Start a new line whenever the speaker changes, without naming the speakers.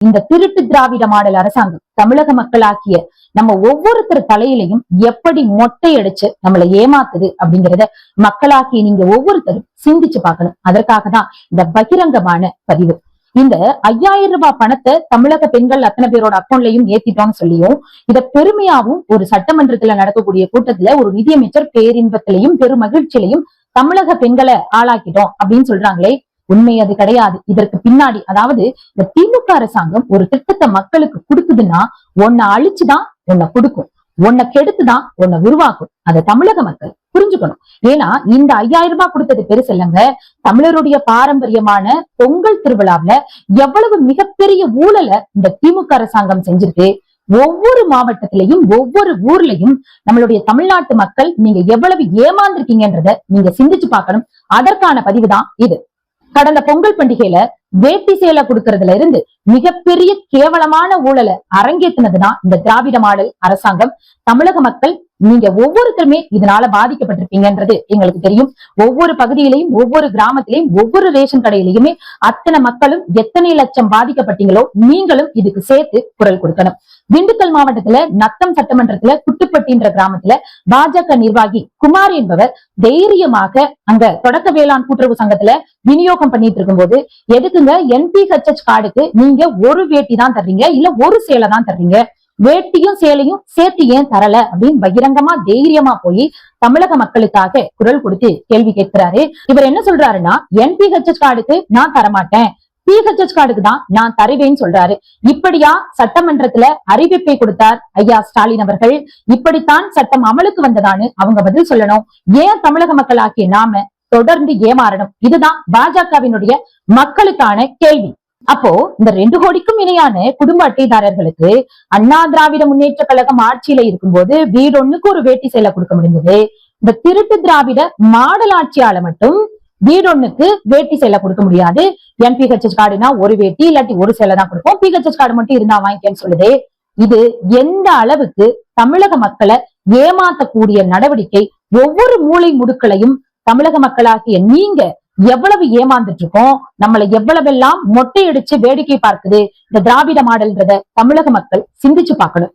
இந்த திருட்டு திராவிட மாடல் அரசாங்கம் தமிழக மக்களாக்கிய நம்ம ஒவ்வொருத்தர் தலையிலையும் எப்படி மொட்டை அடிச்சு நம்மளை ஏமாத்துது அப்படிங்கறத மக்களாக்கிய நீங்க ஒவ்வொருத்தரும் சிந்திச்சு பார்க்கணும். அதற்காக தான் இந்த பகிரங்கமான பதிவு. இந்த 5000 ரூபாய் பணத்தை தமிழக பெண்கள் அத்தனை பேரோட அக்கௌண்ட்லயும் ஏத்திட்டோம்னு சொல்லியும் இத பெருமையாவும் ஒரு சட்டமன்றத்துல நடக்கக்கூடிய கூட்டத்துல ஒரு நிதியமைச்சர் பேரின்பத்திலையும் பெரும் மகிழ்ச்சியிலையும் தமிழக பெண்களை ஆளாக்கிட்டோம் அப்படின்னு சொல்றாங்களே, உண்மை அது கிடையாது. இதற்கு பின்னாடி அதாவது இந்த திமுக அரசாங்கம் ஒரு திட்டத்தை மக்களுக்கு கொடுக்குதுன்னா உன்னை அழிச்சுதான் உன்னை கொடுக்கும், உன்னை கெடுத்துதான் உன்னை உருவாக்கும். அதை தமிழக மக்கள் புரிஞ்சுக்கணும். ஏன்னா இந்த 5000 ரூபாய் கொடுத்தது பெருசு இல்லைங்க. தமிழருடைய பாரம்பரியமான பொங்கல் திருவிழாவில எவ்வளவு மிகப்பெரிய ஊழலை இந்த திமுக அரசாங்கம் செஞ்சிருக்கு. ஒவ்வொரு மாவட்டத்திலையும் ஒவ்வொரு ஊர்லயும் நம்மளுடைய தமிழ்நாட்டு மக்கள் நீங்க எவ்வளவு ஏமாந்திருக்கீங்கன்றத நீங்க சிந்திச்சு பார்க்கணும். அதற்கான பதிவு தான் இது. கடந்த பொங்கல் பண்டிகையில வேட்டி சேலை கொடுக்கறதுல இருந்து மிகப்பெரிய கேவலமான ஊழலை அரங்கேற்றினதுதான் இந்த திராவிட மாடல் அரசாங்கம். தமிழக மக்கள் நீங்க ஒவ்வொருத்தருமே இதனால பாதிக்கப்பட்டிருப்பீங்கன்றது எங்களுக்கு தெரியும். ஒவ்வொரு பகுதியிலையும் ஒவ்வொரு கிராமத்திலையும் ஒவ்வொரு ரேஷன் கடையிலையுமே அத்தனை மக்களும் எத்தனை லட்சம் பாதிக்கப்பட்டீங்களோ நீங்களும் இதுக்கு சேர்த்து குரல் கொடுக்கணும். திண்டுக்கல் மாவட்டத்துல நத்தம் சட்டமன்றத்துல குட்டுப்பட்டின்ற கிராமத்துல பாஜக நிர்வாகி குமார் என்பவர் தைரியமாக அங்க தொடக்க வேளாண் கூட்டுறவு சங்கத்துல விநியோகம் பண்ணிட்டு இருக்கும் போது, எதுக்குங்க NPHH கார்டுக்கு நீங்க ஒரு வேட்டி தான் தர்றீங்க, இல்ல ஒரு சேலை தான் தர்றீங்க, வேட்டியும் சேலையும் சேர்த்து ஏன் தரல அப்படின்னு பகிரங்கமா தைரியமா போய் தமிழக மக்களுக்காக குரல் கொடுத்து கேள்வி கேட்கிறாரு. இவர் என்ன சொல்றாருன்னா, NPHH கார்டுக்கு நான் தரமாட்டேன், PHH கார்டுக்கு தான் நான் தருவேன்னு சொல்றாரு. இப்படியா சட்டமன்றத்துல அறிவிப்பை கொடுத்தார் ஐயா ஸ்டாலின் அவர்கள்? இப்படித்தான் சட்டம் அமலுக்கு வந்ததான்னு அவங்க பதில் சொல்லணும். ஏன் தமிழக மக்கள் ஆக்கிய நாம தொடர்ந்து ஏமாறணும்? இதுதான் பாஜகவினுடைய மக்களுக்கான கேள்வி. அப்போ இந்த 2 கோடிக்கும் இணையான குடும்ப அட்டைதாரர்களுக்கு அண்ணா திராவிட முன்னேற்ற கழகம் ஆட்சியில இருக்கும்போது வீடொன்னுக்கு ஒரு வேட்டி சேலை கொடுக்க முடிஞ்சது. இந்த திருட்டு திராவிட மாடல் ஆட்சியால மட்டும் வீடொன்னுக்கு வேட்டி சேலை கொடுக்க முடியாது. NPHH கார்டுனா ஒரு வேட்டி இல்லாட்டி ஒரு சேலை தான் கொடுப்போம், PHH கார்டு மட்டும் இருந்தா வாங்கிக்கன்னு சொல்லுது. இது எந்த அளவுக்கு தமிழக மக்களை ஏமாத்தக்கூடிய நடவடிக்கை. ஒவ்வொரு மூளை முடுக்களையும் தமிழக மக்களாகிய நீங்க எவ்வளவு ஏமாந்துட்டு இருக்கோம், நம்மளை எவ்வளவெல்லாம் மொட்டையடிச்சு வேடிக்கை பார்க்குது இந்த திராவிட மாடல்ன்றத தமிழக மக்கள் சிந்திச்சு பார்க்கணும்.